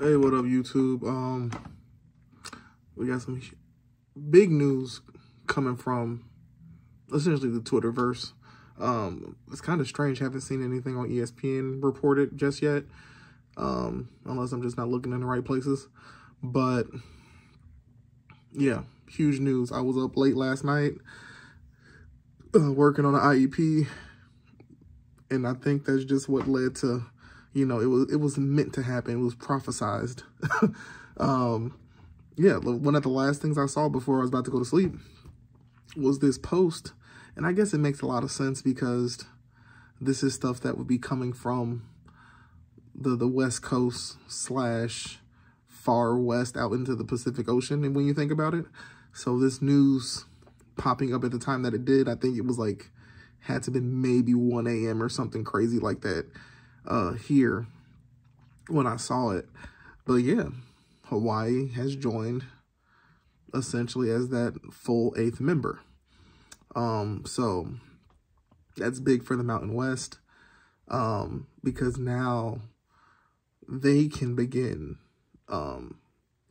Hey, what up, YouTube? We got some big news coming from essentially the Twitterverse. It's kind of strange. Haven't seen anything on ESPN reported just yet, unless I'm just not looking in the right places. But yeah, huge news. I was up late last night working on an IEP, and I think that's just what led to, you know, it was meant to happen. It was prophesized. Yeah, one of the last things I saw before I was about to go to sleep was this post. And I guess it makes a lot of sense because this is stuff that would be coming from the West Coast / far west out into the Pacific Ocean. And when you think about it, so this news popping up at the time that it did, I think it was like, had to have been maybe 1 a.m. or something crazy like that here when I saw it. But yeah, Hawaii has joined essentially as that full 8th member. So that's big for the Mountain West, because now they can begin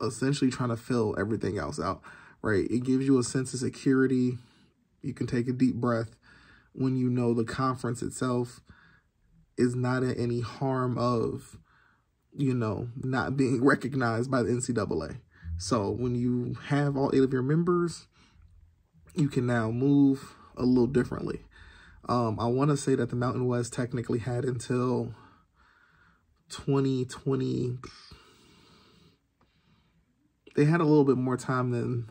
essentially trying to fill everything else out, right? It gives you a sense of security. You can take a deep breath when you know the conference itself is not in any harm of, you know, not being recognized by the NCAA. So when you have all 8 of your members, you can now move a little differently. I want to say that the Mountain West technically had until 2020. They had a little bit more time than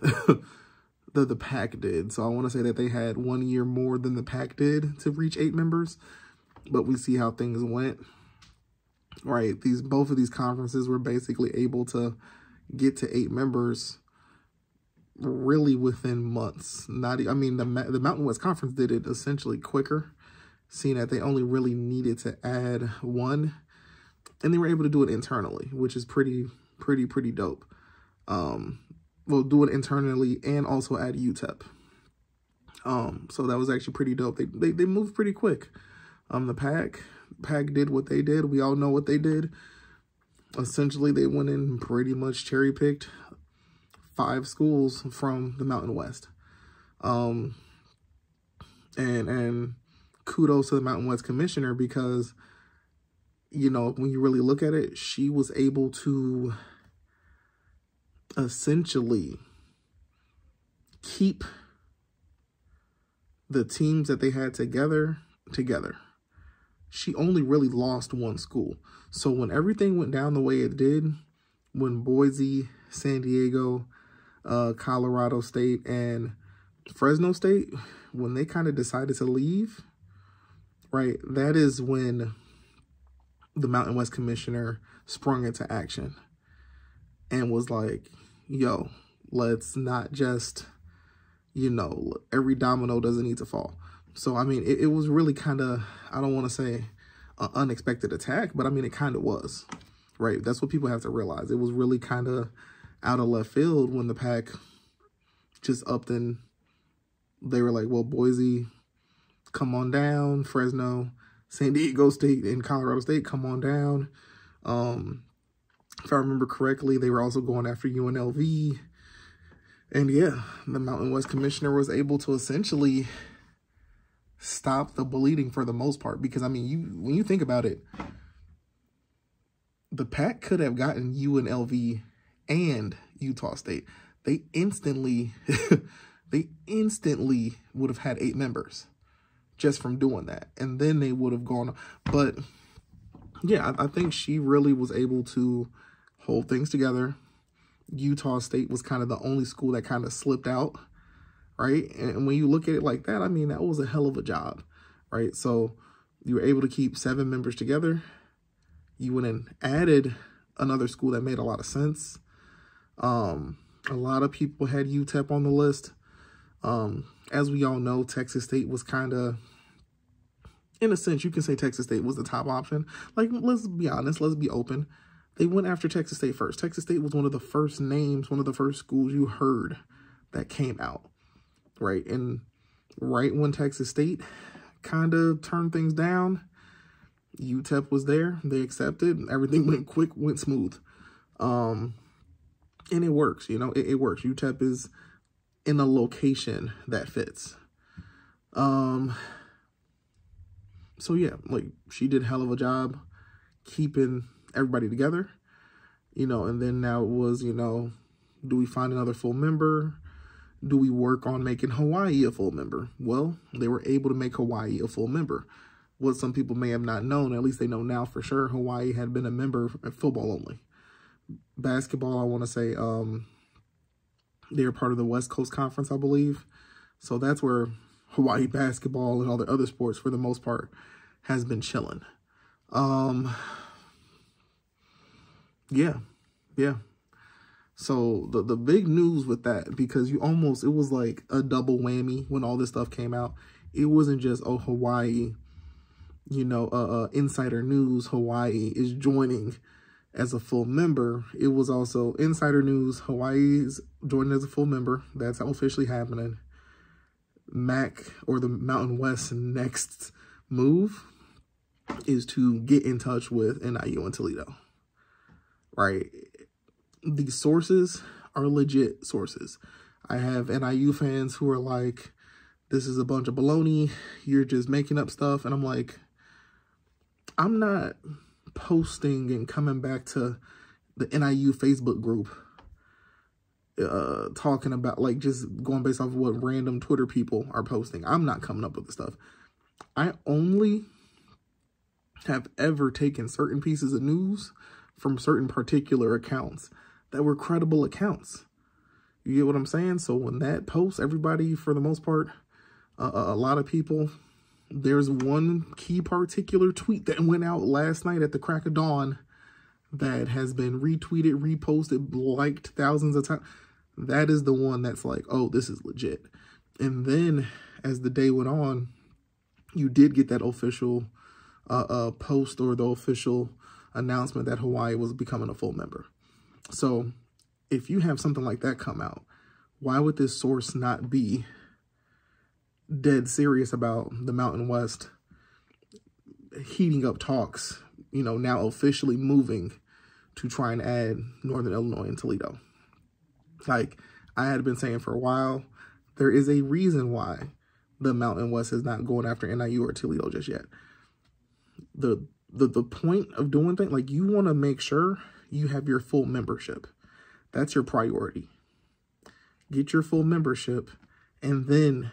the PAC did. So I want to say that they had 1 year more than the PAC did to reach 8 members. But we see how things went, right? Both of these conferences were basically able to get to 8 members really within months. I mean, the Mountain West Conference did it essentially quicker, seeing that they only really needed to add 1, and they were able to do it internally, which is pretty dope. Well, do it internally and also add UTEP. So that was actually pretty dope. They moved pretty quick. The PAC did what they did. We all know what they did. Essentially, they went in and pretty much cherry-picked 5 schools from the Mountain West. And kudos to the Mountain West commissioner because, you know, when you really look at it, she was able to essentially keep the teams that they had together. She only really lost 1 school. So when everything went down the way it did, when Boise, San Diego, Colorado State, and Fresno State, when they kind of decided to leave, right, that is when the Mountain West commissioner sprung into action and was like, yo, let's not just, you know, every domino doesn't need to fall. So, I mean, it was really kind of, I don't want to say an unexpected attack, but I mean, it kind of was, right? That's what people have to realize. It was really kind of out of left field when the PAC just upped and they were like, well, Boise, come on down. Fresno, San Diego State, and Colorado State, come on down. If I remember correctly, they were also going after UNLV. And yeah, the Mountain West commissioner was able to essentially stop the bleeding for the most part. Because, I mean, when you think about it, the PAC could have gotten UNLV and Utah State. They instantly would have had 8 members just from doing that. And then they would have gone. But yeah, I think she really was able to hold things together. Utah State was kind of the only school that kind of slipped out, right? And when you look at it like that, I mean, that was a hell of a job, right? So you were able to keep 7 members together. You went and added another school that made a lot of sense. A lot of people had UTEP on the list. As we all know, Texas State was kind of, in a sense, you can say Texas State was the top option. Like, let's be honest, let's be open. They went after Texas State first. Texas State was one of the first names, one of the first schools you heard that came out, right? And right when Texas State kind of turned things down, UTEP was there. They accepted. Everything went quick, went smooth. And it works, you know, it works. UTEP is in a location that fits. So yeah, like, she did a hell of a job keeping everybody together, you know, and then now it was, you know, do we find another full member? Do we work on making Hawaii a full member? Well, they were able to make Hawaii a full member. What some people may have not known, at least they know now for sure, Hawaii had been a member at football only. Basketball, I want to say, they were part of the West Coast Conference, I believe. So that's where Hawaii basketball and all the other sports, for the most part, has been chilling. Yeah. So the big news with that, because it was like a double whammy when all this stuff came out. It wasn't just, oh, Hawaii, you know, insider news, Hawaii is joining as a full member. It was also insider news, Hawaii's joining as a full member. That's officially happening. MAC, or the Mountain West's next move is to get in touch with NIU and Toledo, right? These sources are legit sources. I have NIU fans who are like, this is a bunch of baloney, you're just making up stuff. And I'm like, I'm not posting and coming back to the NIU Facebook group talking about, like, just going based off of what random Twitter people are posting. I'm not coming up with the stuff. I only have ever taken certain pieces of news from certain particular accounts that were credible accounts. You get what I'm saying? So when that post, everybody, for the most part, a lot of people, there's one key particular tweet that went out last night at the crack of dawn that has been retweeted, reposted, liked thousands of times. That is the one that's like, oh, this is legit. And then as the day went on, you did get that official post, or the official announcement that Hawaii was becoming a full member. So if you have something like that come out, why would this source not be dead serious about the Mountain West heating up talks, you know, now officially moving to try and add Northern Illinois and Toledo? Like I had been saying for a while, there is a reason why the Mountain West is not going after NIU or Toledo just yet. The point of doing things, like, you want to make sure you have your full membership. That's your priority. Get your full membership, and then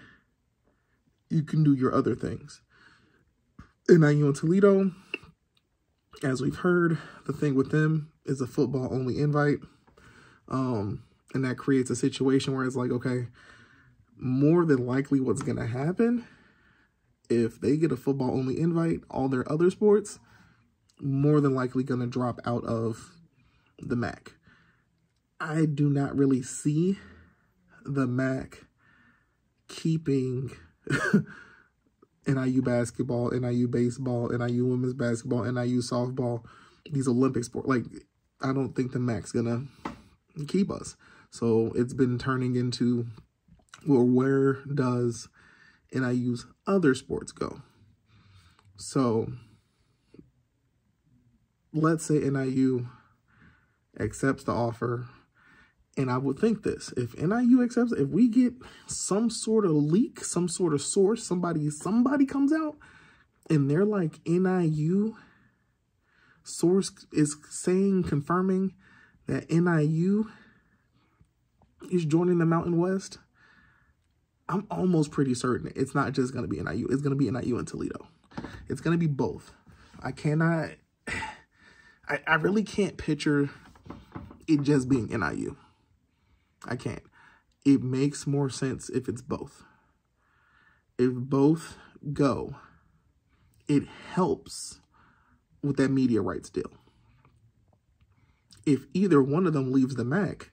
you can do your other things. NIU and Toledo, as we've heard, the thing with them is a football-only invite. And that creates a situation where it's like, okay, more than likely what's going to happen, if they get a football-only invite, all their other sports, more than likely going to drop out of the MAC. I do not really see the MAC keeping NIU basketball, NIU baseball, NIU women's basketball, NIU softball, these Olympic sports. Like, I don't think the MAC's going to keep us. So it's been turning into, well, where does NIU's other sports go? So let's say NIU accepts the offer, and I would think this, if NIU accepts, if we get some sort of leak, some sort of source, somebody comes out and they're like, NIU source is saying, confirming that NIU is joining the Mountain West, I'm almost pretty certain it's not just going to be NIU. It's going to be NIU and Toledo. It's going to be both. I really can't picture it just being NIU. I can't. It makes more sense if it's both. If both go, it helps with that media rights deal. If either one of them leaves the MAC,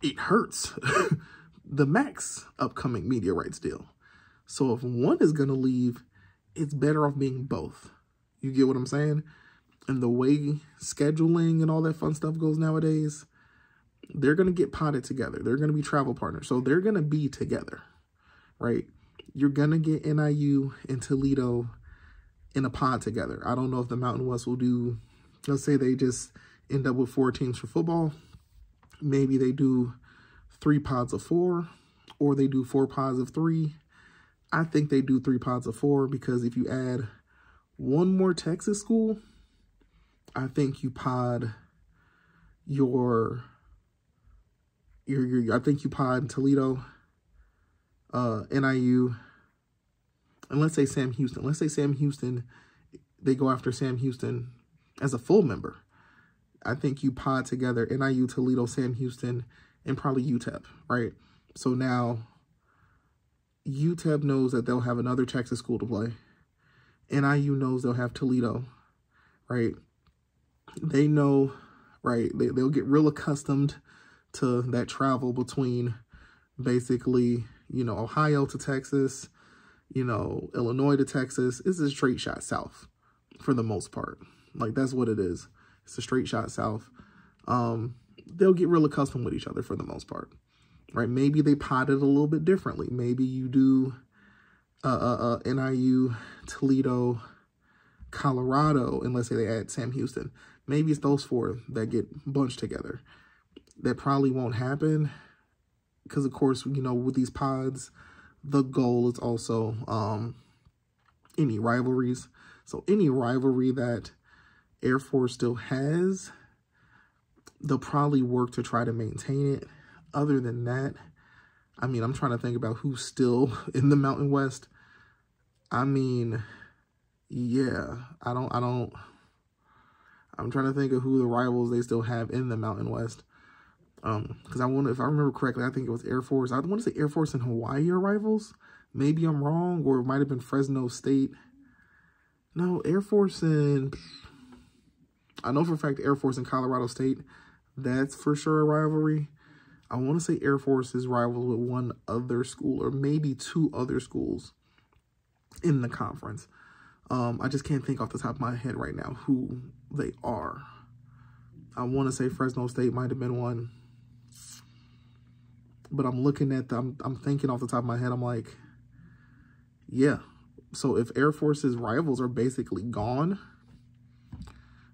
it hurts the MAC's upcoming media rights deal. So if one is going to leave, it's better off being both. You get what I'm saying? And the way scheduling and all that fun stuff goes nowadays, they're going to get potted together. They're going to be travel partners. So they're going to be together, right? You're going to get NIU and Toledo in a pod together. I don't know if the Mountain West will do, let's say they just end up with 4 teams for football. Maybe they do 3 pods of 4, or they do 4 pods of 3. I think they do 3 pods of 4, because if you add one more Texas school, I think you pod I think you pod Toledo, NIU, and let's say Sam Houston. Let's say Sam Houston, they go after Sam Houston as a full member. I think you pod together NIU, Toledo, Sam Houston, and probably UTEP, right? So now UTEP knows that they'll have another Texas school to play. NIU knows they'll have Toledo, right? They know, right? They'll get real accustomed to that travel between basically, you know, Ohio to Texas, you know, Illinois to Texas. It's a straight shot south for the most part. Like, that's what it is. It's a straight shot south. They'll get real accustomed with each other for the most part, right? Maybe they pod it a little bit differently. Maybe you do NIU, Toledo, Colorado, and let's say they add Sam Houston. Maybe it's those 4 that get bunched together. That probably won't happen because, of course, you know, with these pods, the goal is also any rivalries. So any rivalry that Air Force still has, they'll probably work to try to maintain it. Other than that, I mean, I'm trying to think about who's still in the Mountain West. I mean, yeah, I'm trying to think of who the rivals they still have in the Mountain West. Because if I remember correctly, I think it was Air Force. I want to say Air Force and Hawaii are rivals. Maybe I'm wrong, or it might have been Fresno State. No, Air Force and... I know for a fact Air Force and Colorado State, that's for sure a rivalry. I want to say Air Force is rivals with one other school, or maybe 2 other schools in the conference. I just can't think off the top of my head right now who they are. I want to say Fresno State might have been one. But I'm looking at I'm thinking off the top of my head, I'm like, yeah. So if Air Force's rivals are basically gone,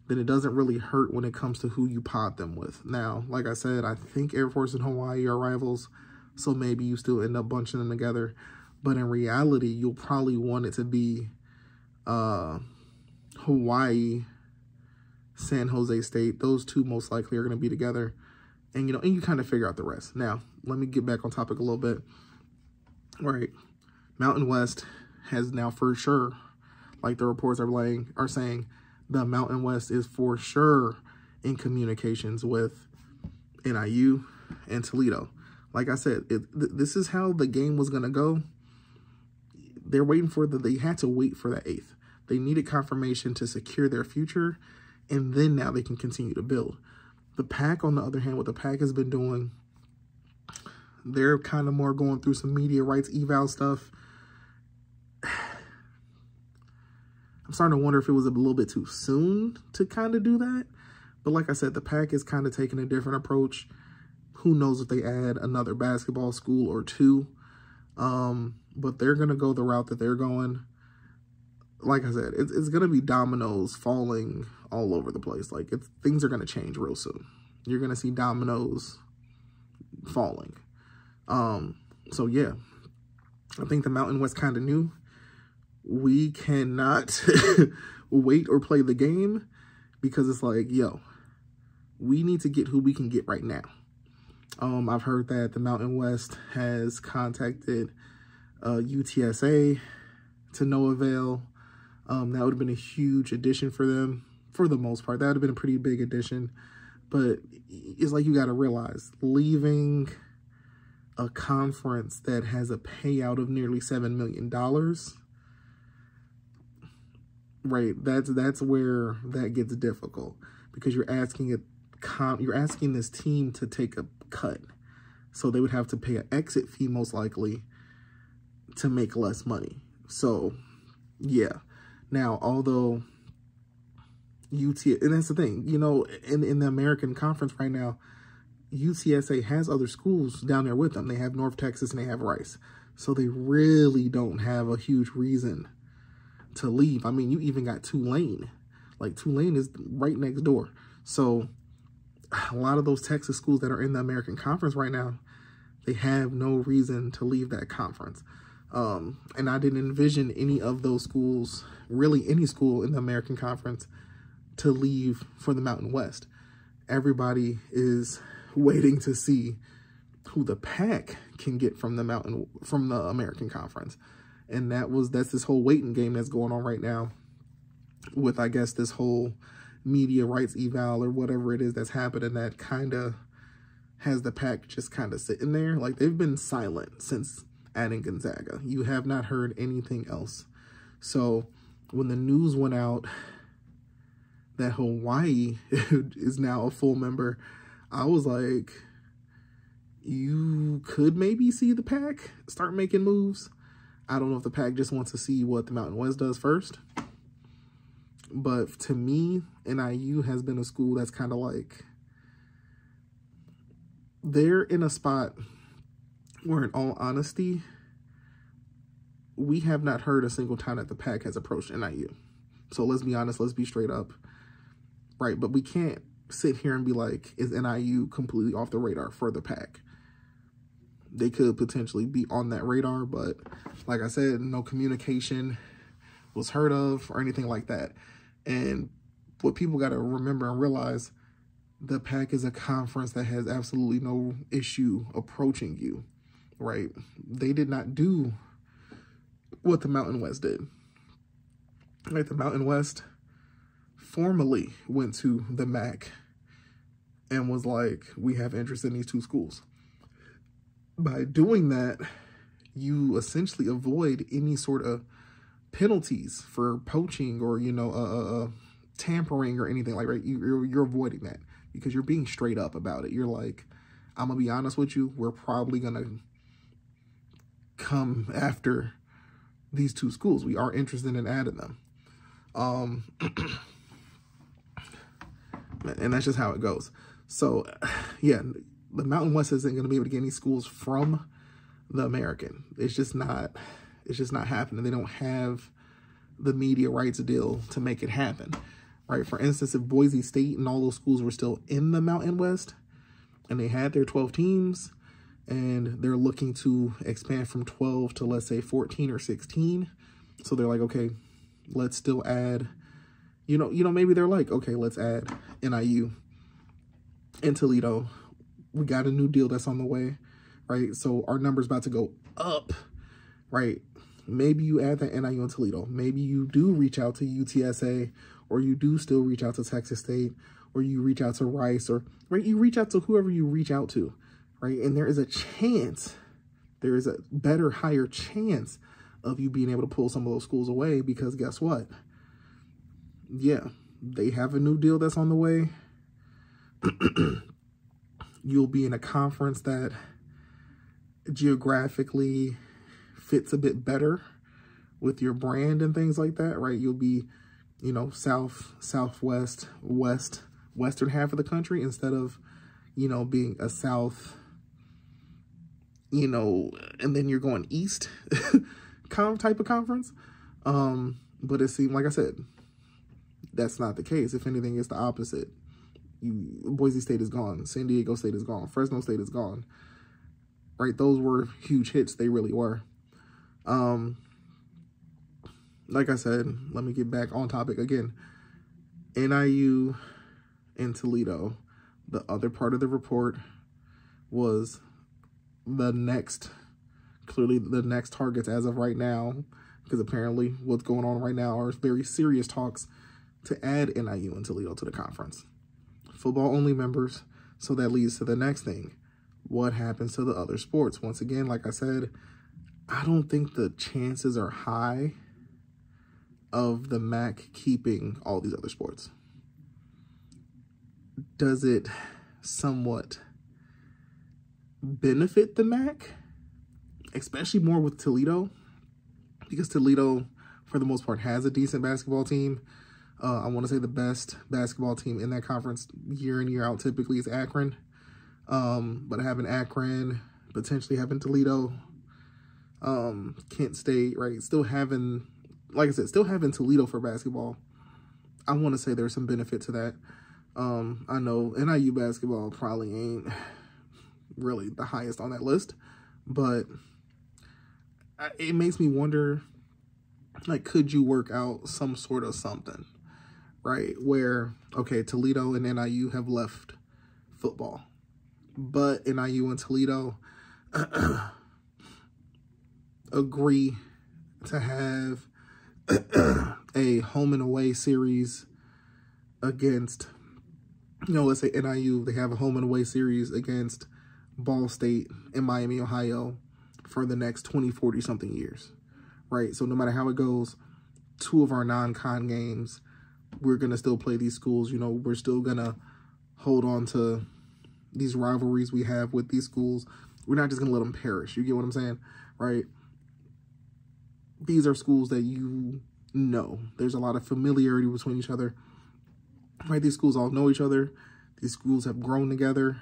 then it doesn't really hurt when it comes to who you pod them with. Now, like I said, I think Air Force and Hawaii are rivals, so maybe you still end up bunching them together. But in reality, you'll probably want it to be Hawaii, San Jose State. Those 2 most likely are going to be together. And, you know, and you kind of figure out the rest. Now, let me get back on topic a little bit. All right. Mountain West has now for sure, like the reports are saying, the Mountain West is for sure in communications with NIU and Toledo. Like I said, this is how the game was going to go. They're waiting for they had to wait for that 8th. They needed confirmation to secure their future, and then now they can continue to build. The PAC, on the other hand, what the PAC has been doing, they're kind of more going through some media rights eval stuff. I'm starting to wonder if it was a little bit too soon to kind of do that. But like I said, the PAC is kind of taking a different approach. Who knows if they add another basketball school or 2. But they're going to go the route that they're going. Like I said, it's going to be dominoes falling all over the place. Like, things are going to change real soon. You're going to see dominoes falling. So, yeah. I think the Mountain West kind of knew. We cannot wait or play the game, because it's like, yo, we need to get who we can get right now. I've heard that the Mountain West has contacted UTSA to no avail. That would have been a huge addition for them, for the most part. That would have been a pretty big addition. But it's like, you got to realize, leaving a conference that has a payout of nearly $7 million, right? That's where that gets difficult, because you're asking this team to take a cut. So they would have to pay an exit fee, most likely, to make less money. So, yeah. Now, although and that's the thing, you know, in the American Conference right now, UTSA has other schools down there with them. They have North Texas and they have Rice. So they really don't have a huge reason to leave. I mean, you even got Tulane. Like, Tulane is right next door. So a lot of those Texas schools that are in the American Conference right now, they have no reason to leave that conference. And I didn't envision any of those schools, really any school in the American Conference, to leave for the Mountain West. Everybody is waiting to see who the Pac can get from the American Conference. And that's this whole waiting game that's going on right now with, I guess, this whole media rights eval or whatever it is that's happening that kind of has the Pac just kind of sitting there. Like, they've been silent since adding Gonzaga. You have not heard anything else. So when the news went out that Hawaii is now a full member, I was like, you could maybe see the Pac start making moves. I don't know if the Pac just wants to see what the Mountain West does first. But to me, NIU has been a school that's kind of like, they're in a spot where, in all honesty, we have not heard a single time that the Pac has approached NIU. So let's be honest, let's be straight up, right? But we can't sit here and be like, is NIU completely off the radar for the Pac? They could potentially be on that radar, but like I said, no communication was heard of or anything like that. And what people got to remember and realize, the Pac is a conference that has absolutely no issue approaching you, right? They did not do what the Mountain West did. Right? The Mountain West formally went to the MAC and was like, we have interest in these two schools. By doing that, you essentially avoid any sort of penalties for poaching or, you know, tampering or anything like, right? You're avoiding that because you're being straight up about it. You're like, I'm gonna be honest with you, we're probably gonna come after these two schools. We are interested in adding them. And that's just how it goes. So yeah, the Mountain West isn't going to be able to get any schools from the American. It's just not happening. They don't have the media rights deal to make it happen, right? For instance, if Boise State and all those schools were still in the Mountain West and they had their 12 teams and they're looking to expand from 12 to, let's say, 14 or 16. So they're like, okay, let's still add, you know, maybe they're like, okay, let's add NIU and Toledo. We got a new deal that's on the way, right? So our number's about to go up, right? Maybe you add that NIU and Toledo. Maybe you do reach out to UTSA, or you do still reach out to Texas State, or you reach out to Rice, or right, you reach out to whoever you reach out to, right? And there is a chance, there is a better, higher chance of you being able to pull some of those schools away, because guess what? Yeah, they have a new deal that's on the way. You'll be in a conference that geographically fits a bit better with your brand and things like that, right? You'll be, you know, south, southwest, western half of the country instead of, you know, being a south, you know, and then you're going east type of conference. But it seemed, like I said, that's not the case. If anything, it's the opposite. Boise State is gone. San Diego State is gone. Fresno State is gone. Right? Those were huge hits. They really were. Like I said, let me get back on topic again. NIU and Toledo, the other part of the report was clearly the next targets as of right now, because apparently what's going on right now are very serious talks to add NIU and Toledo to the conference. Football-only members, so that leads to the next thing. What happens to the other sports? Once again, like I said, I don't think the chances are high of the MAC keeping all these other sports. Does it somewhat benefit the MAC? Especially more with Toledo, because Toledo, for the most part, has a decent basketball team. I want to say the best basketball team in that conference year in, year out typically is Akron. But having Akron, potentially having Toledo, Kent State, right? Still having, like I said, still having Toledo for basketball. I want to say there's some benefit to that. I know NIU basketball probably ain't really the highest on that list, but it makes me wonder, like, could you work out some sort of something, right? Where, okay, Toledo and NIU have left football, but NIU and Toledo agree to have a home and away series against, let's say NIU, they have a home and away series against Ball State in Miami, Ohio for the next 20, 40 something years, right? So no matter how it goes, 2 of our non-con games, we're going to still play these schools. We're still going to hold on to these rivalries we have with these schools. We're not just going to let them perish. You get what I'm saying, right? These are schools that there's a lot of familiarity between each other, right? These schools all know each other. These schools have grown together,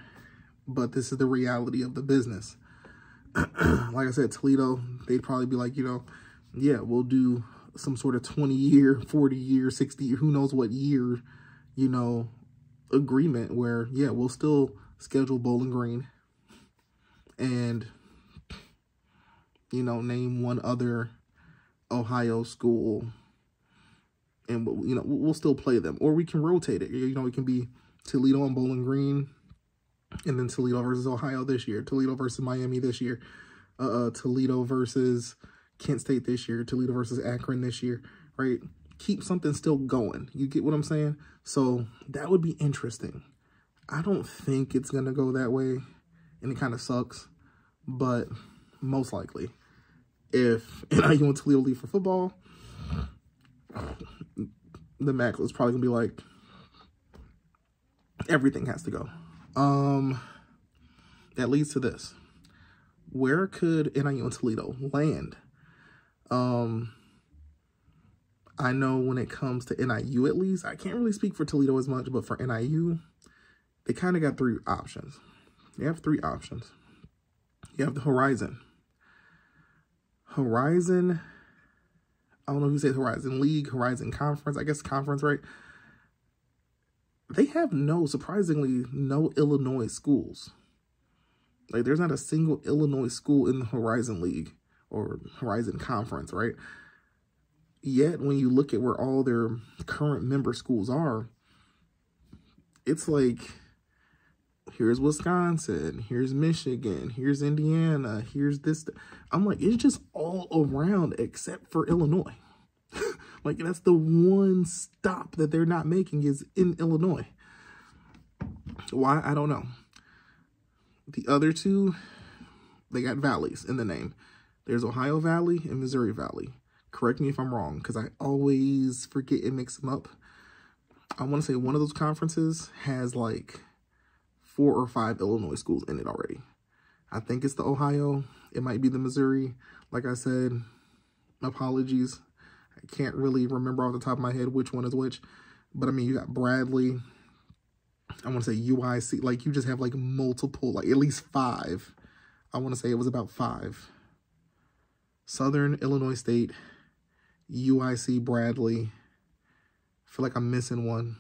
but this is the reality of the business. Like I said, Toledo, they'd probably be like, yeah, we'll do some sort of 20-year, 40-year, 60-year, who knows what year, agreement where, yeah, we'll still schedule Bowling Green and, name one other Ohio school, and, we'll still play them. Or we can rotate it. It can be Toledo and Bowling Green, and then Toledo versus Ohio this year, Toledo versus Miami this year, Toledo versus Kent State this year, Toledo versus Akron this year, right? Keep something still going. You get what I'm saying? So that would be interesting. I don't think it's going to go that way, and it kind of sucks, but most likely, if NIU and Toledo leave for football, the MAC is probably going to be like, everything has to go. That leads to this. Where could NIU and Toledo land? I know when it comes to NIU, at least, I can't really speak for Toledo as much, but for NIU, they kind of got 3 options. They have 3 options. You have the Horizon. Horizon, I don't know if you say Horizon League, Horizon Conference, I guess conference, right? They have surprisingly, no Illinois schools. Like, there's not a single Illinois school in the Horizon League or Horizon Conference, right? Yet, when you look at where all their current member schools are, it's like, here's Wisconsin, here's Michigan, here's Indiana, here's this. I'm like, it's just all around except for Illinois. Like, that's the one stop that they're not making is in Illinois. Why? I don't know. The other 2, they got valleys in the name. There's Ohio Valley and Missouri Valley. Correct me if I'm wrong, because I always forget and mix them up. I want to say one of those conferences has like 4 or 5 Illinois schools in it already. I think it's the Ohio. It might be the Missouri. Like I said, apologies. I can't really remember off the top of my head which one is which. But, I mean, you got Bradley. I want to say UIC. Like, you just have, like, multiple, like, at least 5. I want to say it was about 5. Southern Illinois State, UIC, Bradley. I feel like I'm missing one.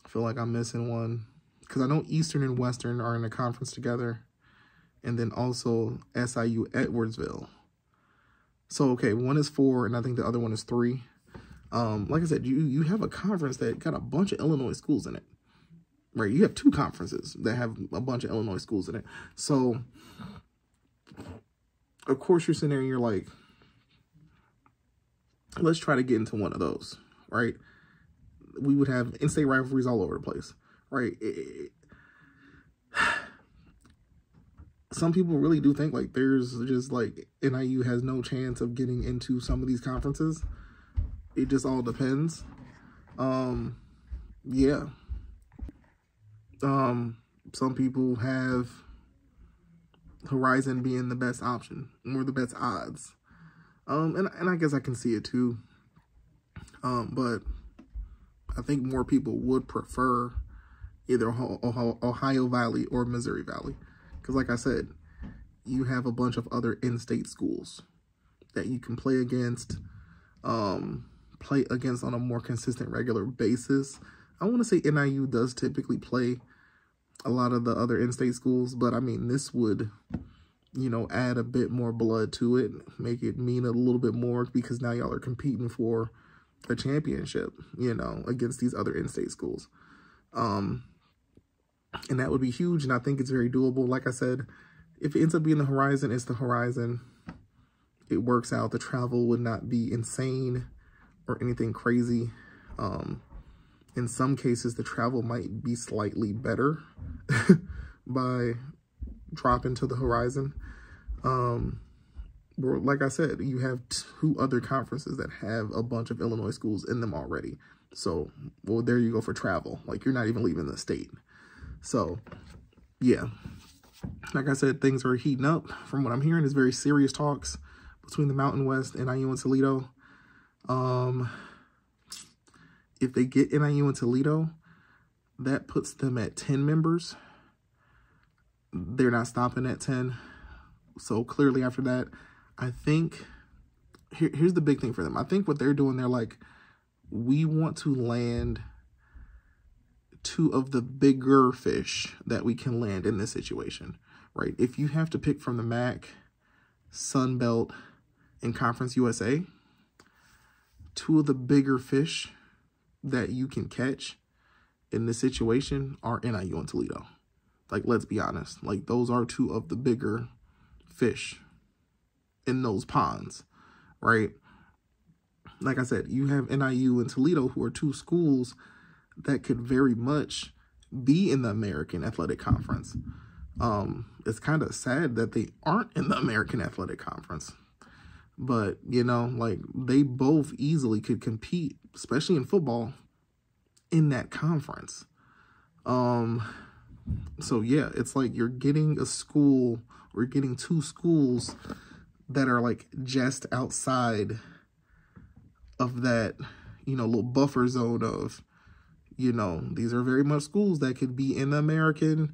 Because I know Eastern and Western are in a conference together. And then also SIU Edwardsville. So, okay, one is 4, and I think the other one is 3. Like I said, you have a conference that got a bunch of Illinois schools in it. Right? You have 2 conferences that have a bunch of Illinois schools in it. So, of course, you're sitting there and you're like, let's try to get into one of those, right? We would have in-state rivalries all over the place, right? Some people really do think like there's just like NIU has no chance of getting into some of these conferences. It just all depends. Yeah. Some people have Horizon being the best option or the best odds. And I guess I can see it too. But I think more people would prefer either Ohio Valley or Missouri Valley. Because like I said, you have a bunch of other in-state schools that you can play against on a more consistent, regular basis. I want to say NIU does typically play a lot of the other in-state schools, but I mean, this would, you know, add a bit more blood to it, make it mean a little bit more, because now y'all are competing for a championship, you know, against these other in-state schools. And that would be huge, and I think it's very doable. Like I said, if it ends up being the Horizon, it's the Horizon. It works out. The travel would not be insane or anything crazy. In some cases, the travel might be slightly better by dropping to the Horizon. Like I said, you have 2 other conferences that have a bunch of Illinois schools in them already. So, well, there you go for travel. Like, you're not even leaving the state. So, yeah. Like I said, things are heating up. From what I'm hearing, it's very serious talks between the Mountain West, NIU and Toledo. If they get NIU and Toledo, that puts them at 10 members. They're not stopping at 10. So clearly after that, I think, here's the big thing for them. I think what they're doing, they're like, we want to land 2 of the bigger fish that we can land in this situation, right? If you have to pick from the MAC, Sun Belt, and Conference USA, 2 of the bigger fish that you can catch in this situation are NIU and Toledo. Like, let's be honest. Like, those are 2 of the bigger fish in those ponds, right? Like I said, you have NIU and Toledo, who are 2 schools that could very much be in the American Athletic Conference. It's kind of sad that they aren't in the American Athletic Conference. But, you know, like, they both easily could compete, especially in football, in that conference. So, yeah, it's like you're getting a school, or getting 2 schools that are, like, just outside of that, you know, little buffer zone of, you know, these are very much schools that could be in the American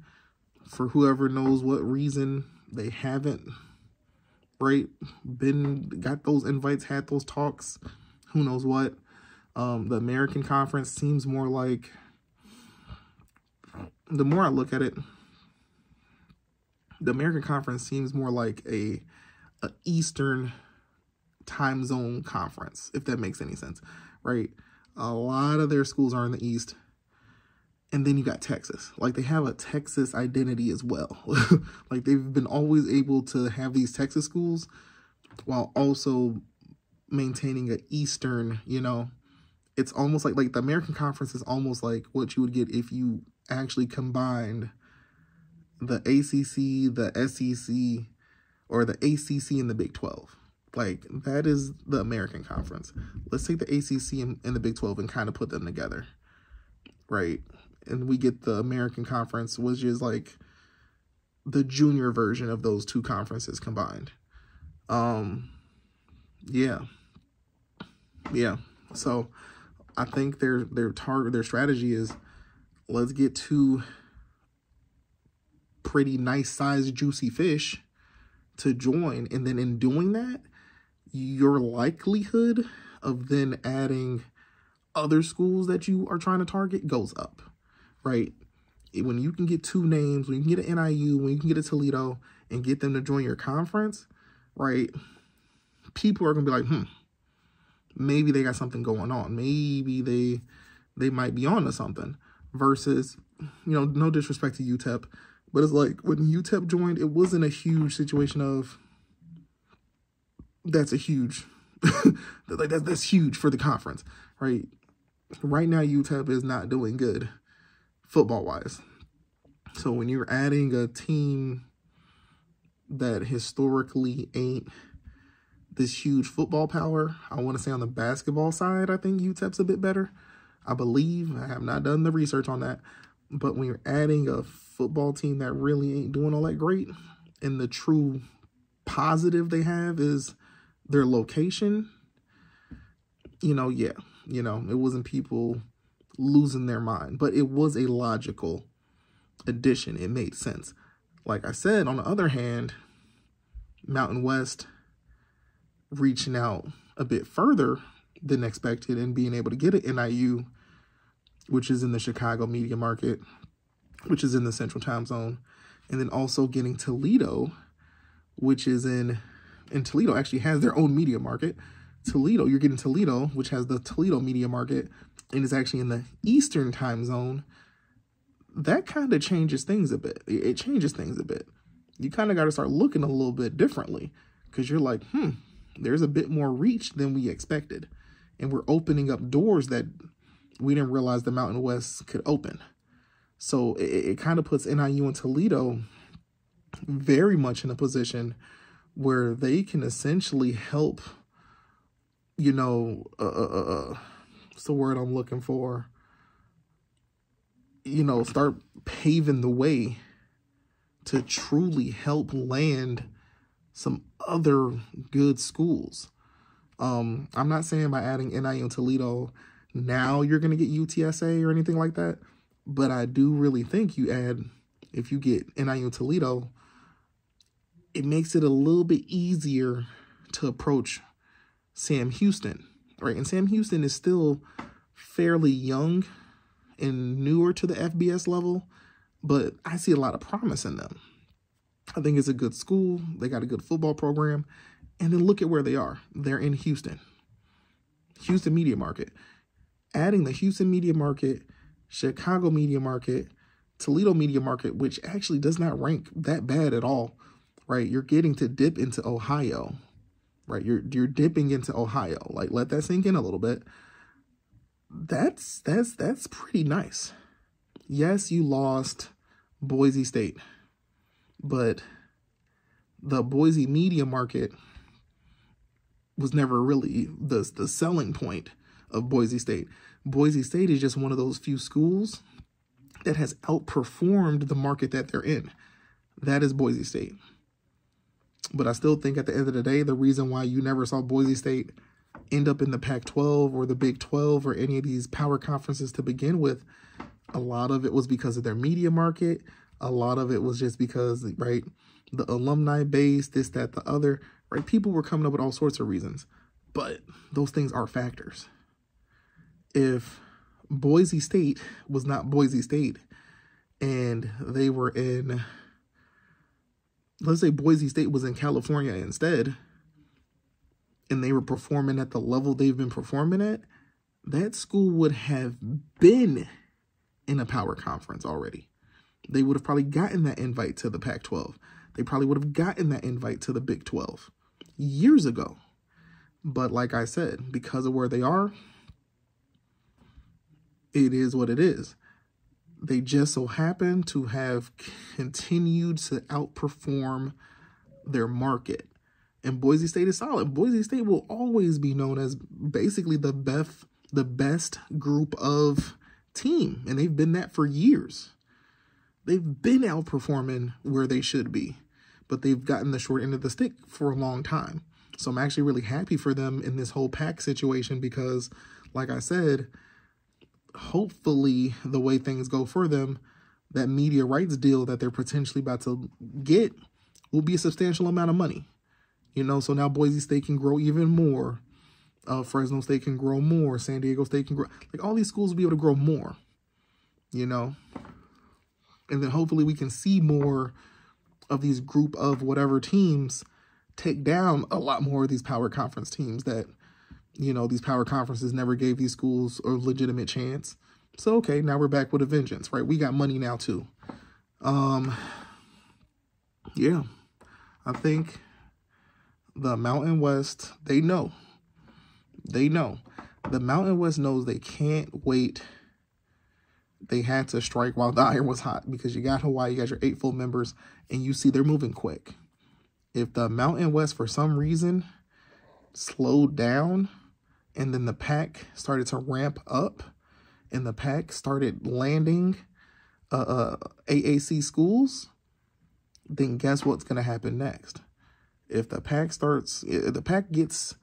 for whoever knows what reason. They haven't, right, got those invites, had those talks, who knows what. The American Conference seems more like, the more I look at it, the American Conference seems more like a Eastern time zone conference, if that makes any sense, right? A lot of their schools are in the East, and then you got Texas. Like, they have a Texas identity as well. Like, they've been always able to have these Texas schools while also maintaining an Eastern, you know, it's almost like the American Conference is almost like what you would get if you actually combined the ACC, the SEC, or the ACC and the Big 12. Like, that is the American Conference. Let's take the ACC and the Big 12 and kind of put them together, right? And we get the American Conference, which is like the junior version of those 2 conferences combined. Yeah. So I think their strategy is, let's get 2 pretty nice sized juicy fish to join, and then in doing that, your likelihood of then adding other schools that you are trying to target goes up, right? When you can get 2 names, when you can get an NIU, when you can get a Toledo, and get them to join your conference, right? People are going to be like, maybe they got something going on. Maybe they might be on to something. Versus, you know, no disrespect to UTEP, but it's like, when UTEP joined, it wasn't a huge situation of, that's a huge, like that's huge for the conference, right? Right now, UTEP is not doing good football-wise. So when you're adding a team that historically ain't this huge football power, I want to say on the basketball side, I think UTEP's a bit better. I believe. I have not done the research on that. But when you're adding a football team that really ain't doing all that great, and the true positive they have is their location, you know, yeah, you know, it wasn't people losing their mind, but it was a logical addition. It made sense. Like I said, on the other hand, Mountain West reaching out a bit further than expected and being able to get an NIU which is in the Chicago media market, which is in the Central Time Zone. And then also getting Toledo, which is and Toledo actually has their own media market. Toledo, you're getting Toledo, which has the Toledo media market and is actually in the Eastern Time Zone. That kind of changes things a bit. It changes things a bit. You kind of got to start looking a little bit differently because you're like, there's a bit more reach than we expected. And we're opening up doors that we didn't realize the Mountain West could open. So it kind of puts NIU and Toledo very much in a position where they can essentially help, what's the word I'm looking for? Start paving the way to truly help land some other good schools. I'm not saying by adding NIU and Toledo, now you're going to get UTSA or anything like that. But I do really think if you get NIU and Toledo, it makes it a little bit easier to approach Sam Houston, right? And Sam Houston is still fairly young and newer to the FBS level, but I see a lot of promise in them. I think it's a good school. They got a good football program. And then look at where they are. They're in Houston media market. Adding the Houston media market, Chicago media market, Toledo media market, which actually does not rank that bad at all, right? You're getting to dip into Ohio, right? You're dipping into Ohio. Like, let that sink in a little bit. That's pretty nice. Yes, you lost Boise State, but the Boise media market was never really the selling point of Boise State. Boise State is just one of those few schools that has outperformed the market that they're in. That is Boise State. But I still think at the end of the day, the reason why you never saw Boise State end up in the Pac-12 or the Big 12 or any of these power conferences to begin with, a lot of it was because of their media market. A lot of it was just because, right, the alumni base, this, that, the other, right? People were coming up with all sorts of reasons, but those things are factors. If Boise State was not Boise State and they were in, let's say Boise State was in California instead, and they were performing at the level they've been performing at, that school would have been in a power conference already. They would have probably gotten that invite to the Pac-12. They probably would have gotten that invite to the Big 12 years ago. But like I said, because of where they are, it is what it is. They just so happen to have continued to outperform their market. And Boise State is solid. Boise State will always be known as basically the best group of team. And they've been that for years. They've been outperforming where they should be, but they've gotten the short end of the stick for a long time. So I'm actually really happy for them in this whole PAC situation because, like I said, hopefully the way things go for them, that media rights deal that they're potentially about to get will be a substantial amount of money. So now Boise State can grow even more. Fresno State can grow more. San Diego State can grow. Like, all these schools will be able to grow more, And then hopefully we can see more of these group of whatever teams take down a lot more of these power conference teams that, these power conferences never gave these schools a legitimate chance. So, okay, now we're back with a vengeance, right? We got money now too. Yeah, I think the Mountain West, they know. The Mountain West knows they can't wait. They had to strike while the iron was hot because you got Hawaii, you got your 8 full members, and you see they're moving quick. If the Mountain West, for some reason, slowed down and then the PAC started to ramp up and the PAC started landing AAC schools, then guess what's going to happen next? If the PAC gets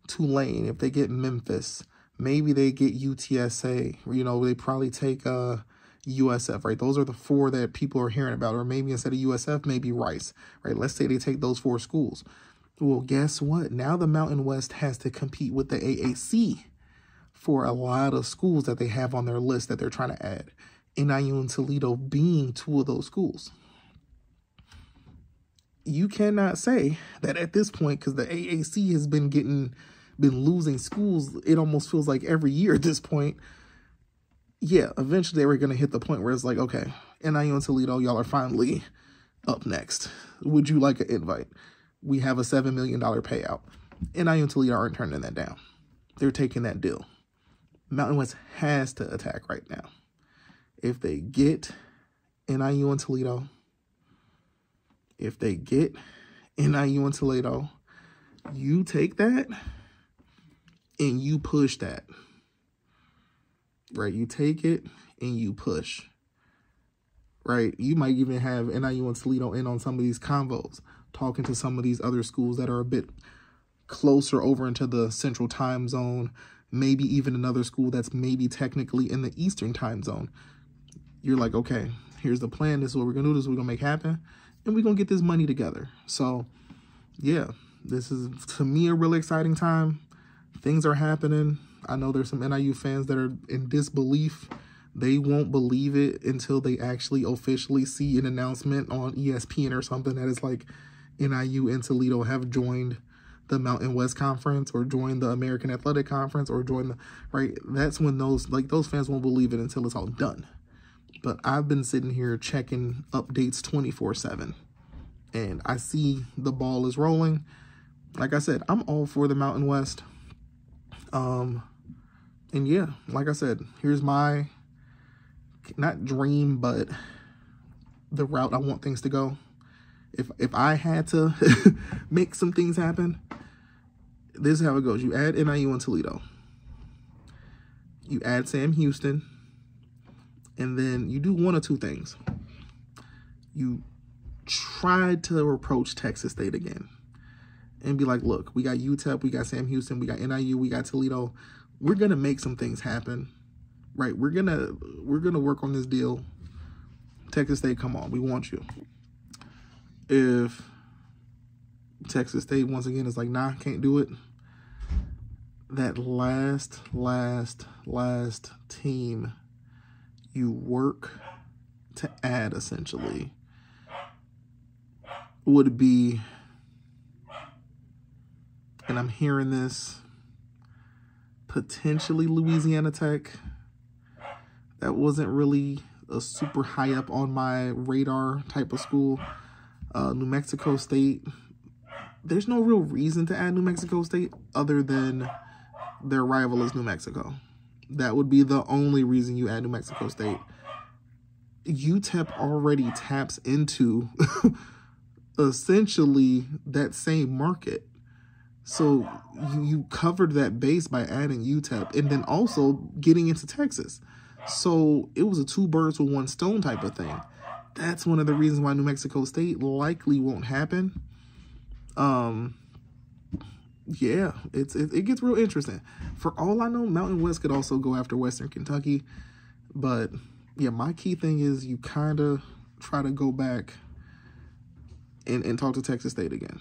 Tulane, if they get Memphis, maybe they get UTSA, they probably take USF, right? Those are the 4 that people are hearing about. Or maybe instead of USF, maybe Rice, right? Let's say they take those 4 schools. Well, guess what? Now the Mountain West has to compete with the AAC for a lot of schools that they have on their list that they're trying to add. NIU and Toledo being two of those schools. You cannot say that at this point, because the AAC has been losing schools, it almost feels like every year at this point. Yeah, eventually they were going to hit the point where it's like, okay, NIU and Toledo, y'all are finally up next. Would you like an invite? We have a $7 million payout. NIU and Toledo aren't turning that down. They're taking that deal. Mountain West has to attack right now. If they get NIU and Toledo, you take that and you push that. Right? You take it and you push. Right? You might even have NIU and Toledo in on some of these convos, talking to some of these other schools that are a bit closer over into the central time zone, maybe even another school that's maybe technically in the eastern time zone. You're like, okay, here's the plan. This is what we're going to do. This is what we're going to make happen. And we're going to get this money together. So, yeah, this is, to me, a really exciting time. Things are happening. I know there's some NIU fans that are in disbelief. They won't believe it until they actually officially see an announcement on ESPN or something that is like NIU and Toledo have joined the Mountain West Conference or joined the American Athletic Conference or joined the, right? That's when those fans won't believe it until it's all done. But I've been sitting here checking updates 24/7, and I see the ball is rolling. Like I said, I'm all for the Mountain West. And yeah, like I said, here's my, not dream, but the route I want things to go. If I had to make some things happen, this is how it goes. You add NIU and Toledo. You add Sam Houston. And then you do one or two things. You try to approach Texas State again and be like, look, we got UTEP, we got Sam Houston, we got NIU, we got Toledo. We're going to make some things happen, right? We're going to work on this deal. Texas State, come on, we want you. If Texas State, once again, is like, nah, can't do it, that last team you work to add, essentially, would be, and I'm hearing this, potentially Louisiana Tech. That wasn't really a super high up on my radar type of school. New Mexico State. There's no real reason to add New Mexico State other than their rival is New Mexico. That would be the only reason you add New Mexico State. UTEP already taps into essentially that same market. So you covered that base by adding UTEP and then also getting into Texas. So it was a two birds with one stone type of thing. That's one of the reasons why New Mexico State likely won't happen. Yeah, it gets real interesting. For all I know, Mountain West could also go after Western Kentucky. But, yeah, my key thing is you kind of try to go back and talk to Texas State again.